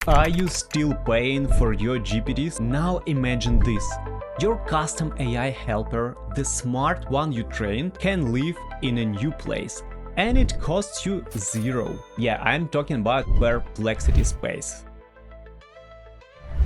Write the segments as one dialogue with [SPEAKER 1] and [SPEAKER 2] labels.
[SPEAKER 1] Are you still paying for your GPTs? Now imagine this. Your custom AI helper, the smart one you trained, can live in a new place. And it costs you zero. Yeah, I'm talking about Perplexity Space.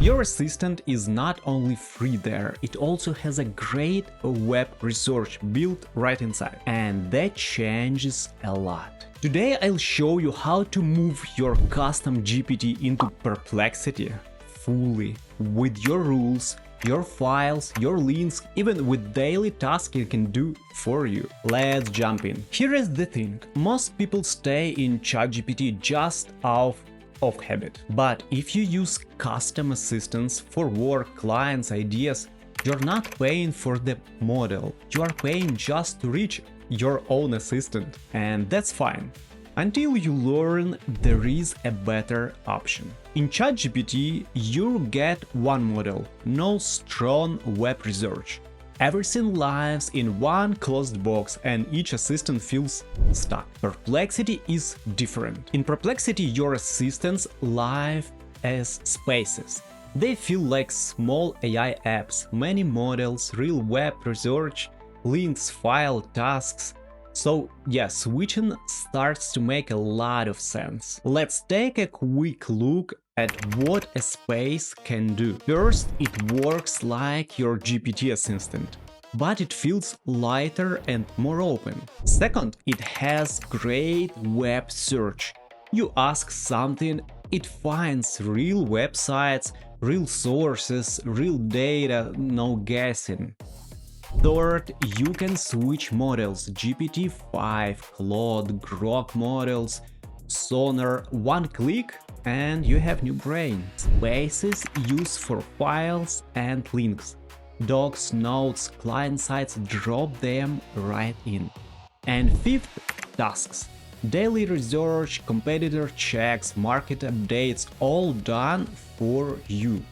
[SPEAKER 1] Your assistant is not only free there, it also has a great web research built right inside. And that changes a lot. Today I'll show you how to move your custom GPT into Perplexity fully, with your rules, your files, your links, even with daily tasks it can do for you. Let's jump in. Here is the thing, most people stay in ChatGPT just out of habit. But if you use custom assistants for work, clients, ideas, you're not paying for the model, you are paying just to reach your own assistant, and that's fine. Until you learn there is a better option. In ChatGPT, you get one model, no strong web research. Everything lives in one closed box and each assistant feels stuck. Perplexity is different. In Perplexity, your assistants live as spaces. They feel like small AI apps, many models, real web research, links, file, tasks. So yeah, switching starts to make a lot of sense. Let's take a quick look at what a space can do. First, it works like your GPT assistant, but it feels lighter and more open. Second, it has great web search. You ask something, it finds real websites, real sources, real data, no guessing. Third, you can switch models, GPT-5, Claude, Grok models, Sonar, one click and you have new brain. Spaces used for files and links. Docs, notes, client sites, drop them right in. And fifth, tasks. Daily research, competitor checks, market updates, all done for you.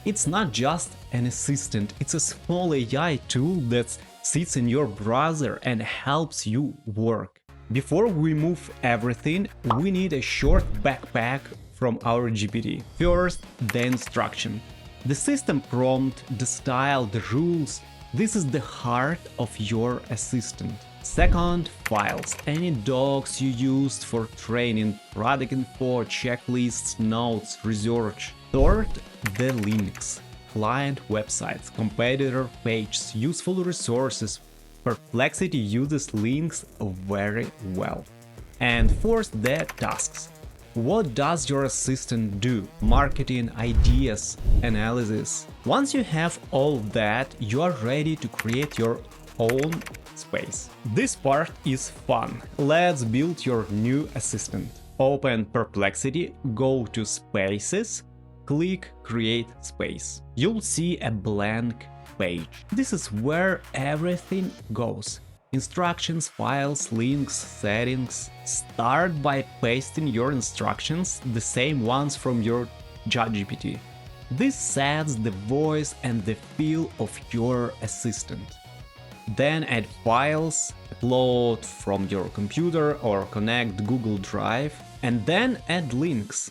[SPEAKER 1] It's not just an assistant, it's a small AI tool that sits in your browser and helps you work. Before we move everything, we need a short backpack from our GPT. First, the instruction. The system prompt, the style, the rules. This is the heart of your assistant. Second, files. Any docs you used for training, product info, checklists, notes, research. Third, the links. Client websites, competitor pages, useful resources. Perplexity uses links very well. And fourth, the tasks. What does your assistant do? Marketing, ideas, analysis. Once you have all that, you are ready to create your own space. This part is fun. Let's build your new assistant. Open Perplexity, go to Spaces, click Create Space. You'll see a blank page. This is where everything goes. Instructions, files, links, settings. Start by pasting your instructions, the same ones from your ChatGPT. This sets the voice and the feel of your assistant. Then add files, upload from your computer or connect Google Drive, and then add links.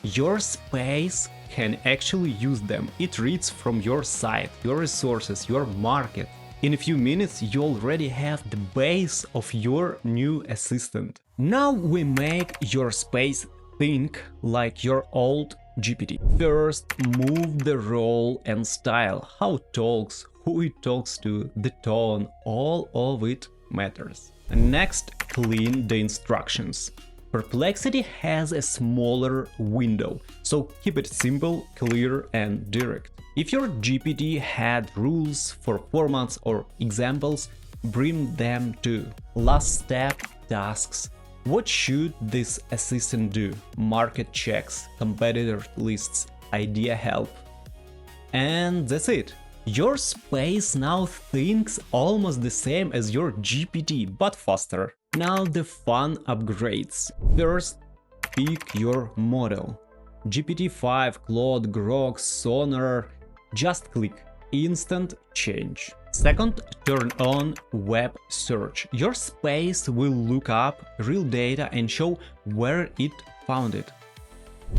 [SPEAKER 1] Your space can actually use them. It reads from your site, your resources, your market. In a few minutes, you already have the base of your new assistant. Now we make your space think like your old GPT. First, move the role and style, how it talks, who it talks to, the tone, all of it matters. Next, clean the instructions. Perplexity has a smaller window, so keep it simple, clear and direct. If your GPT had rules for formats or examples, bring them too. Last step, tasks. What should this assistant do? Market checks, competitor lists, idea help. And that's it. Your space now thinks almost the same as your GPT, but faster. Now the fun upgrades. First, pick your model. GPT-5, Claude, Grok, Sonar. Just click Instant Change. Second, turn on Web Search. Your space will look up real data and show where it found it.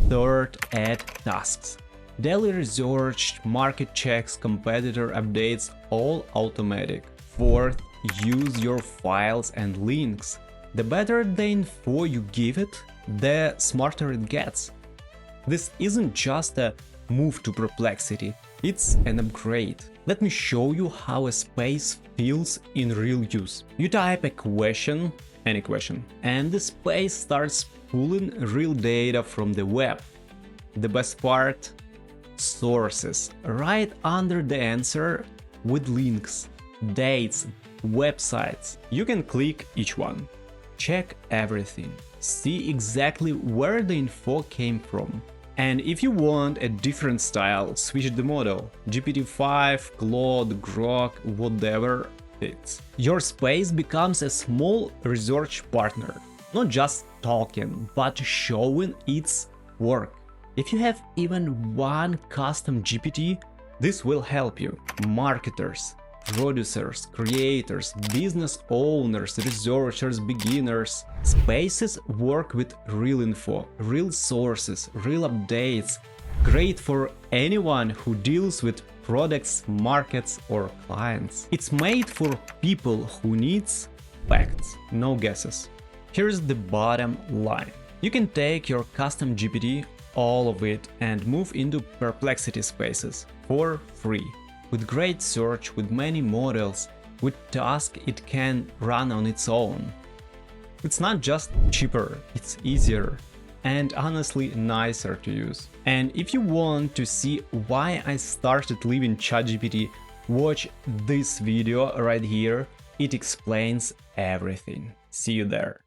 [SPEAKER 1] Third, add tasks. Daily research, market checks, competitor updates, all automatic. Fourth, use your files and links. The better the info you give it, the smarter it gets. This isn't just a move to Perplexity, it's an upgrade. Let me show you how a space feels in real use. You type a question, any question, and the space starts pulling real data from the web. The best part? Sources right under the answer with links, dates, websites. You can click each one, check everything, see exactly where the info came from. And if you want a different style, switch the model. GPT-5, Claude, Grok, whatever fits. Your space becomes a small research partner, not just talking, but showing its work. If you have even one custom GPT, this will help you. Marketers, producers, creators, business owners, researchers, beginners. Spaces work with real info, real sources, real updates. Great for anyone who deals with products, markets, or clients. It's made for people who needs facts, no guesses. Here's the bottom line. You can take your custom GPT, all of it, and move into Perplexity Spaces for free. With great search, with many models, with tasks it can run on its own. It's not just cheaper, it's easier and honestly nicer to use. And if you want to see why I started leaving ChatGPT, watch this video right here. It explains everything. See you there.